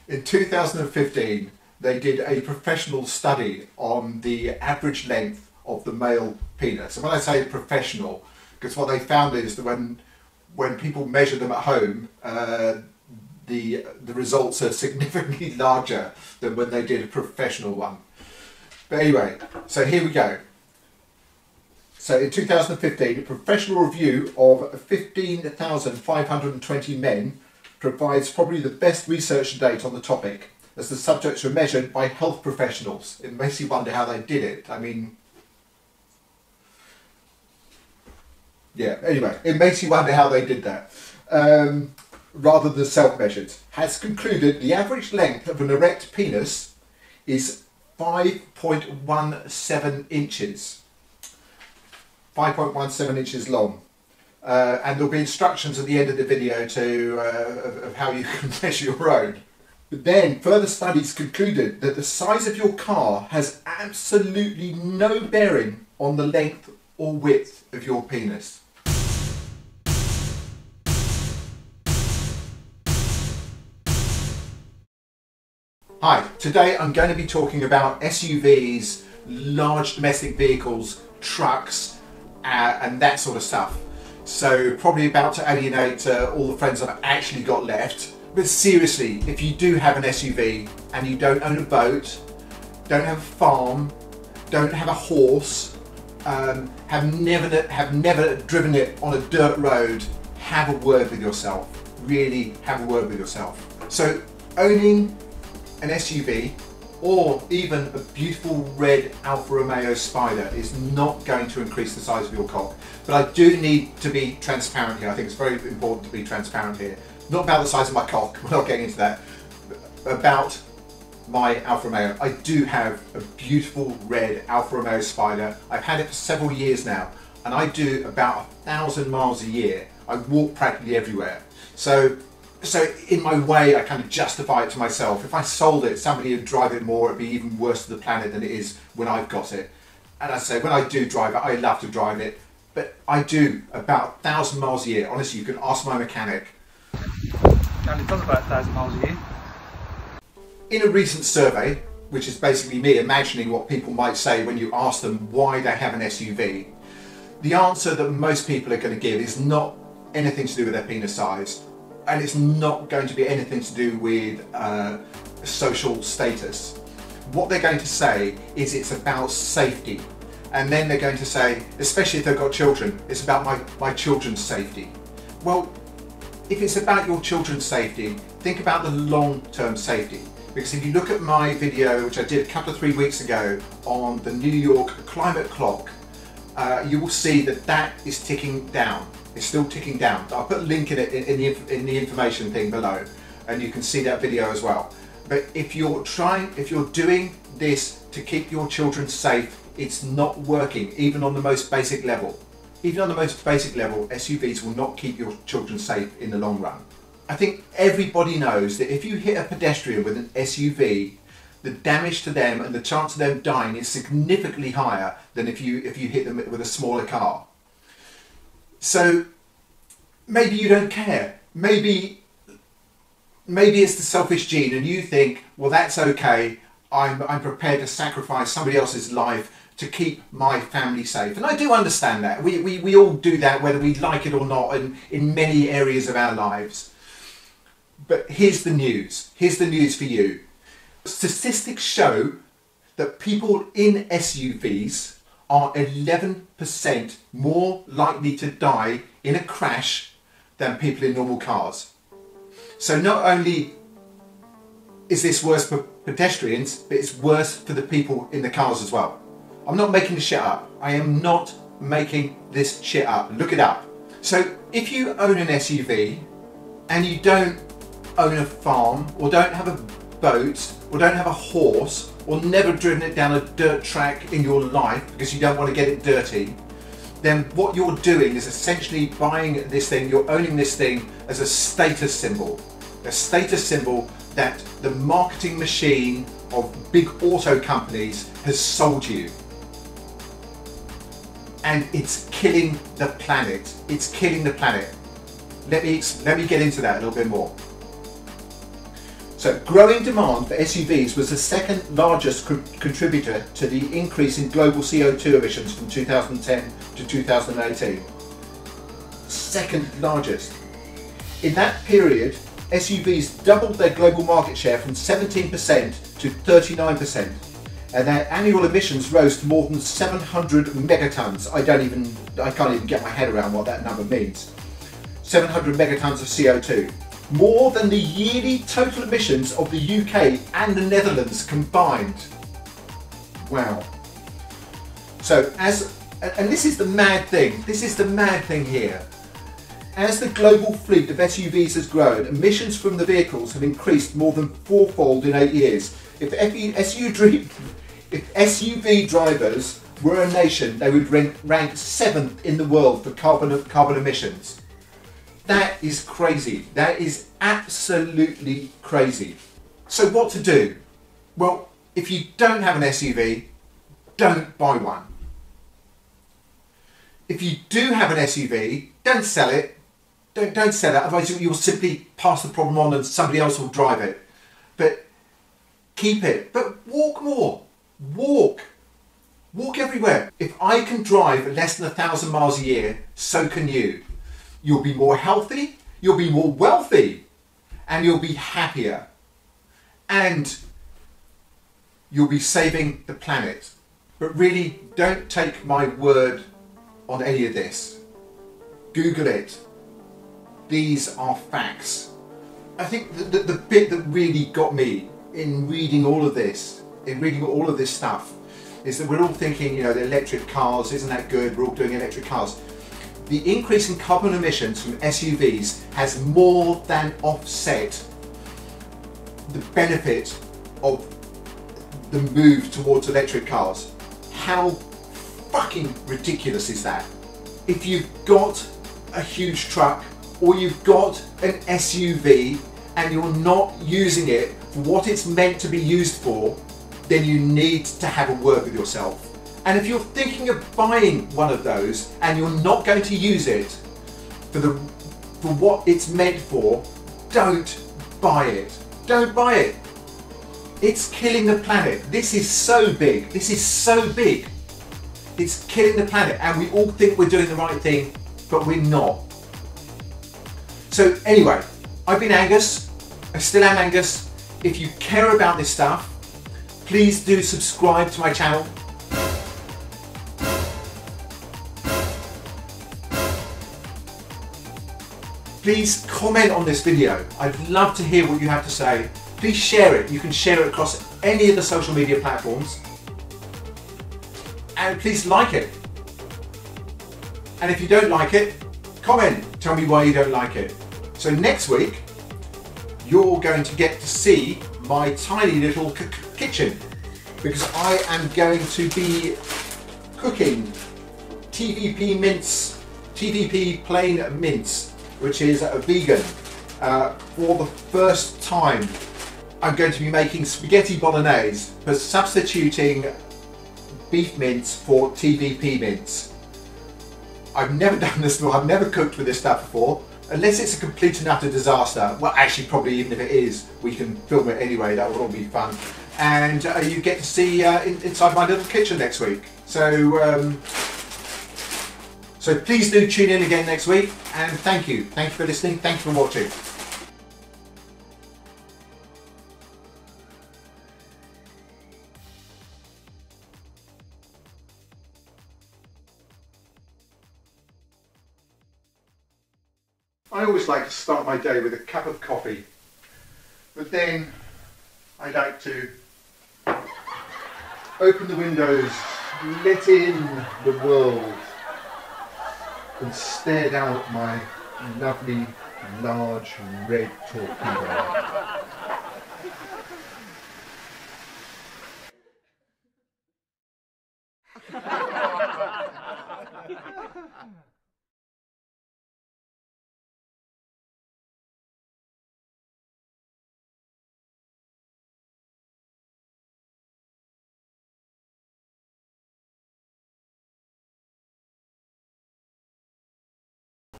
In 2015, they did a professional study on the average length of the male penis. And when I say professional, because what they found is that when people measure them at home, the results are significantly larger than when they did a professional one. But anyway, so here we go. So in 2015, a professional review of 15,520 men provides probably the best research to date on the topic, as the subjects were measured by health professionals. It makes you wonder how they did it. I mean, yeah, anyway, it makes you wonder how they did that. Rather than self-measured, has concluded the average length of an erect penis is 5.17 inches. 5.17 inches long. And there'll be instructions at the end of the video of how you can measure your own. But then further studies concluded that the size of your car has absolutely no bearing on the length or width of your penis. Hi, today I'm going to be talking about SUVs, large domestic vehicles, trucks, and that sort of stuff. So probably about to alienate all the friends I've actually got left. But seriously, if you do have an SUV and you don't own a boat, don't have a farm, don't have a horse, have never driven it on a dirt road, have a word with yourself. Really have a word with yourself. So owning an SUV or even a beautiful red Alfa Romeo Spider is not going to increase the size of your cock. But I do need to be transparent here. I think it's very important to be transparent here. Not about the size of my cock, we're not getting into that. About my Alfa Romeo. I do have a beautiful red Alfa Romeo Spider. I've had it for several years now, and I do about 1,000 miles a year. I walk practically everywhere. So in my way, I kind of justify it to myself. If I sold it, somebody would drive it more, it'd be even worse to the planet than it is when I've got it. And I say, when I do drive it, I love to drive it, but I do about 1,000 miles a year. Honestly, you can ask my mechanic. It only does about 1,000 miles a year. In a recent survey, which is basically me imagining what people might say when you ask them why they have an SUV, the answer that most people are going to give is not anything to do with their penis size. And it's not going to be anything to do with social status. What they're going to say is it's about safety. And then they're going to say, especially if they've got children, it's about my children's safety. Well, if it's about your children's safety, think about the long-term safety. Because if you look at my video, which I did a couple of 3 weeks ago on the New York climate clock, you will see that is ticking down. It's still ticking down. I'll put a link in it in the information thing below, and you can see that video as well. But if you're doing this to keep your children safe, it's not working, even on the most basic level. Even on the most basic level, SUVs will not keep your children safe in the long run. I think everybody knows that if you hit a pedestrian with an SUV, the damage to them and the chance of them dying is significantly higher than if you hit them with a smaller car. So maybe you don't care. Maybe it's the selfish gene and you think, well, that's okay. I'm prepared to sacrifice somebody else's life to keep my family safe. And I do understand that. We all do that, whether we like it or not, in many areas of our lives. But here's the news. Here's the news for you. Statistics show that people in SUVs are 11% more likely to die in a crash than people in normal cars. So not only is this worse for pedestrians, but it's worse for the people in the cars as well. I'm not making this shit up. I am not making this shit up. Look it up. So if you own an SUV and you don't own a farm, or don't have a boat, or don't have a horse, or never driven it down a dirt track in your life because you don't want to get it dirty, then what you're doing is essentially buying this thing, you're owning this thing as a status symbol. A status symbol that the marketing machine of big auto companies has sold you. And it's killing the planet. It's killing the planet. Let me get into that a little bit more. So growing demand for SUVs was the second largest contributor to the increase in global CO2 emissions from 2010 to 2018. Second largest. In that period, SUVs doubled their global market share from 17% to 39%, and their annual emissions rose to more than 700 megatons. I can't even get my head around what that number means. 700 megatons of CO2. More than the yearly total emissions of the UK and the Netherlands combined. Wow. So and this is the mad thing, here. As the global fleet of SUVs has grown, emissions from the vehicles have increased more than fourfold in 8 years. If SUV drivers were a nation, they would rank 7th in the world for carbon emissions. That is crazy. That is absolutely crazy. So what to do? Well, if you don't have an SUV, don't buy one. If you do have an SUV, don't sell it. Don't sell it, otherwise you'll simply pass the problem on and somebody else will drive it. But keep it. But walk more. Walk everywhere. If I can drive less than 1,000 miles a year, so can you. You'll be more healthy, you'll be more wealthy, and you'll be happier. And you'll be saving the planet. But really, don't take my word on any of this. Google it. These are facts. I think the bit that really got me in reading all of this stuff, is that we're all thinking, the electric cars, isn't that good? We're all doing electric cars. The increase in carbon emissions from SUVs has more than offset the benefit of the move towards electric cars. How fucking ridiculous is that? If you've got a huge truck or you've got an SUV and you're not using it for what it's meant to be used for, then you need to have a word with yourself. And if you're thinking of buying one of those and you're not going to use it for what it's meant for, don't buy it. Don't buy it. It's killing the planet. This is so big. This is so big. It's killing the planet, and we all think we're doing the right thing, but we're not. So anyway, I've been Angus. I still am Angus. If you care about this stuff, please do subscribe to my channel. Please comment on this video. I'd love to hear what you have to say. Please share it. You can share it across any of the social media platforms. And please like it. And if you don't like it, comment. Tell me why you don't like it. So next week, you're going to get to see my tiny little kitchen, because I am going to be cooking TVP plain mince, which is a vegan. For the first time, I'm going to be making spaghetti bolognese, but substituting beef mince for TVP mince. I've never done this before. I've never cooked with this stuff before, unless it's a complete and utter disaster. Well, actually, probably even if it is, we can film it anyway. That will all be fun. And you get to see inside my little kitchen next week. So please do tune in again next week, and thank you. Thank you for listening. Thank you for watching. I always like to start my day with a cup of coffee, but then I like to open the windows, let in the world, and stare down at my lovely, large, red torpedo.